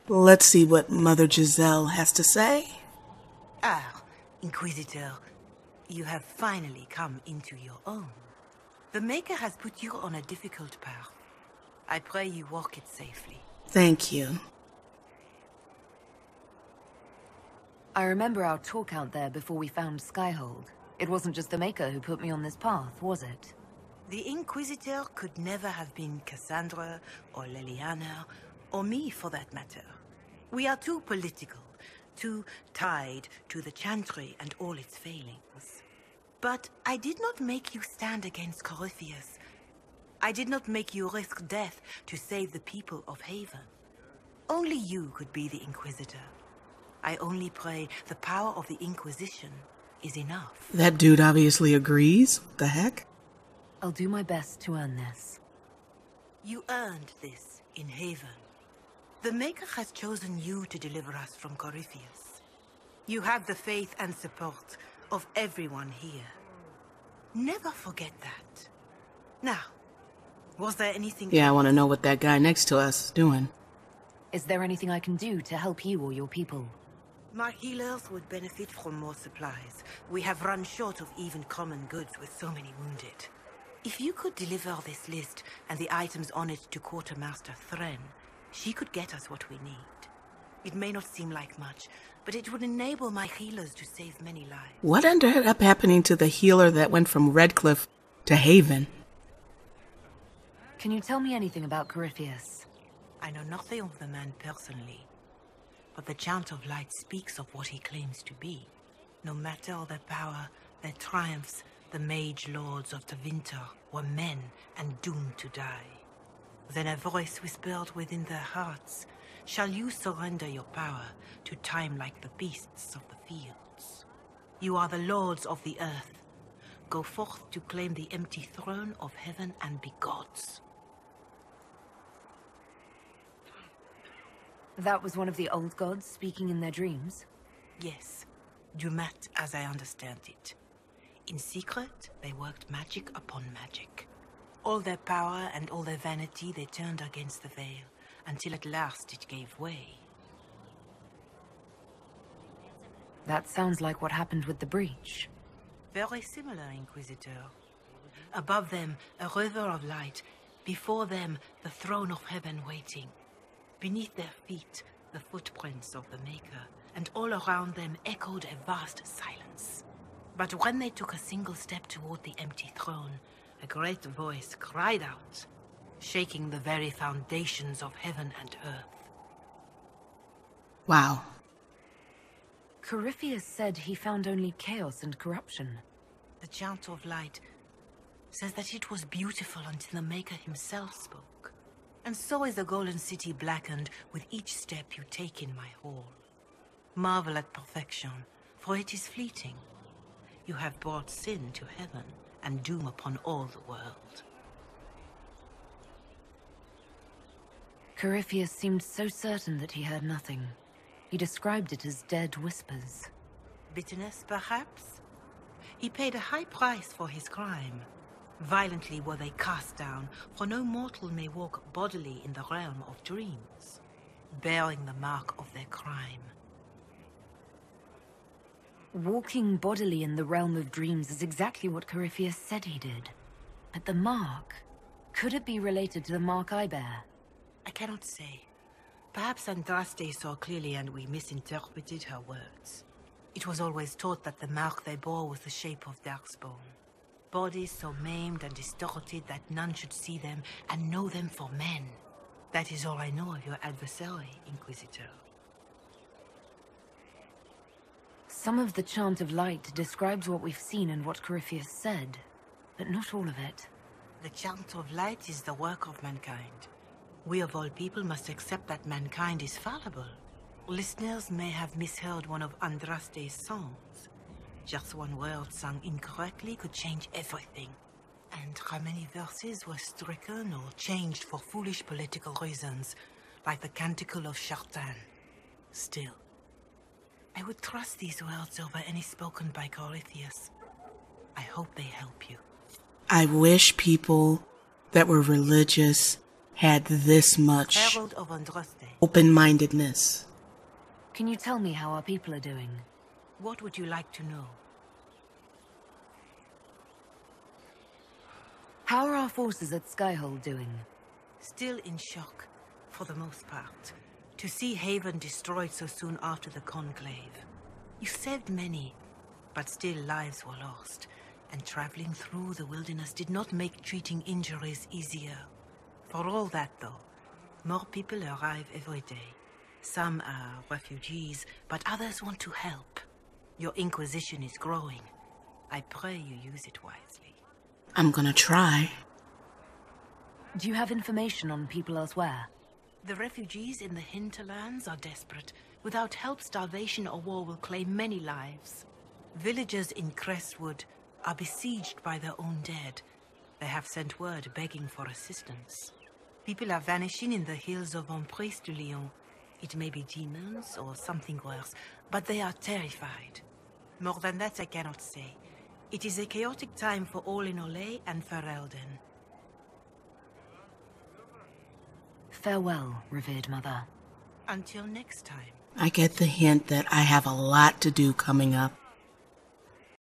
Let's see what Mother Giselle has to say. Ah, Inquisitor, you have finally come into your own. The Maker has put you on a difficult path. I pray you walk it safely. Thank you. I remember our talk out there before we found Skyhold. It wasn't just the Maker who put me on this path, was it? The Inquisitor could never have been Cassandra, or Leliana, or me for that matter. We are too political, too tied to the Chantry and all its failings. But I did not make you stand against Corypheus. I did not make you risk death to save the people of Haven. Only you could be the Inquisitor. I only pray the power of the Inquisition is enough. That dude obviously agrees. What the heck? I'll do my best to earn this. You earned this in Haven. The Maker has chosen you to deliver us from Corypheus. You have the faith and support of everyone here. Never forget that. Now, was there anything... Yeah, I want to know what that guy next to us is doing. Is there anything I can do to help you or your people? My healers would benefit from more supplies. We have run short of even common goods with so many wounded. If you could deliver this list and the items on it to Quartermaster Thren, she could get us what we need. It may not seem like much, but it would enable my healers to save many lives. What ended up happening to the healer that went from Redcliffe to Haven? Can you tell me anything about Corypheus? I know nothing of the man personally, but the Chant of Light speaks of what he claims to be. No matter their power, their triumphs, the mage lords of Tevinter were men and doomed to die. Then a voice whispered within their hearts, "Shall you surrender your power to time like the beasts of the fields? You are the lords of the earth. Go forth to claim the empty throne of heaven and be gods." That was one of the old gods speaking in their dreams? Yes, Dumat as I understand it. In secret, they worked magic upon magic. All their power and all their vanity they turned against the veil, until at last it gave way. That sounds like what happened with the breach. Very similar, Inquisitor. Above them, a river of light. Before them, the throne of heaven waiting. Beneath their feet, the footprints of the Maker, and all around them echoed a vast silence. But when they took a single step toward the empty throne, a great voice cried out, shaking the very foundations of heaven and earth. Wow. Corypheus said he found only chaos and corruption. The Chant of Light says that it was beautiful until the Maker himself spoke. And so is the Golden City blackened with each step you take in my hall. Marvel at perfection, for it is fleeting. You have brought sin to heaven and doom upon all the world. Corypheus seemed so certain that he heard nothing. He described it as dead whispers. Bitterness, perhaps? He paid a high price for his crime. Violently were they cast down, for no mortal may walk bodily in the realm of dreams, bearing the mark of their crime. Walking bodily in the realm of dreams is exactly what Corypheus said he did. But the mark, could it be related to the mark I bear? I cannot say. Perhaps Andraste saw clearly and we misinterpreted her words. It was always taught that the mark they bore was the shape of Darkspawn. Bodies so maimed and distorted that none should see them and know them for men. That is all I know of your adversary, Inquisitor. Some of the Chant of Light describes what we've seen and what Corypheus said, but not all of it. The Chant of Light is the work of mankind. We of all people must accept that mankind is fallible. Listeners may have misheard one of Andraste's songs. Just one word sung incorrectly could change everything. And how many verses were stricken or changed for foolish political reasons, like the Canticle of Chartan. Still, I would trust these words over any spoken by Corypheus. I hope they help you. I wish people that were religious had this much Herald of Andraste. open-mindedness. Can you tell me how our people are doing? What would you like to know? How are our forces at Skyhold doing? Still in shock, for the most part. To see Haven destroyed so soon after the Conclave. You saved many, but still lives were lost. And traveling through the wilderness did not make treating injuries easier. For all that, though, more people arrive every day. Some are refugees, but others want to help. Your Inquisition is growing. I pray you use it wisely. I'm gonna try. Do you have information on people elsewhere? The refugees in the hinterlands are desperate. Without help, starvation or war will claim many lives. Villagers in Crestwood are besieged by their own dead. They have sent word begging for assistance. People are vanishing in the hills of Emprise de Lyon. It may be demons or something worse, but they are terrified. More than that I cannot say. It is a chaotic time for all in Olay and Ferelden. Farewell, revered mother. Until next time. I get the hint that I have a lot to do coming up.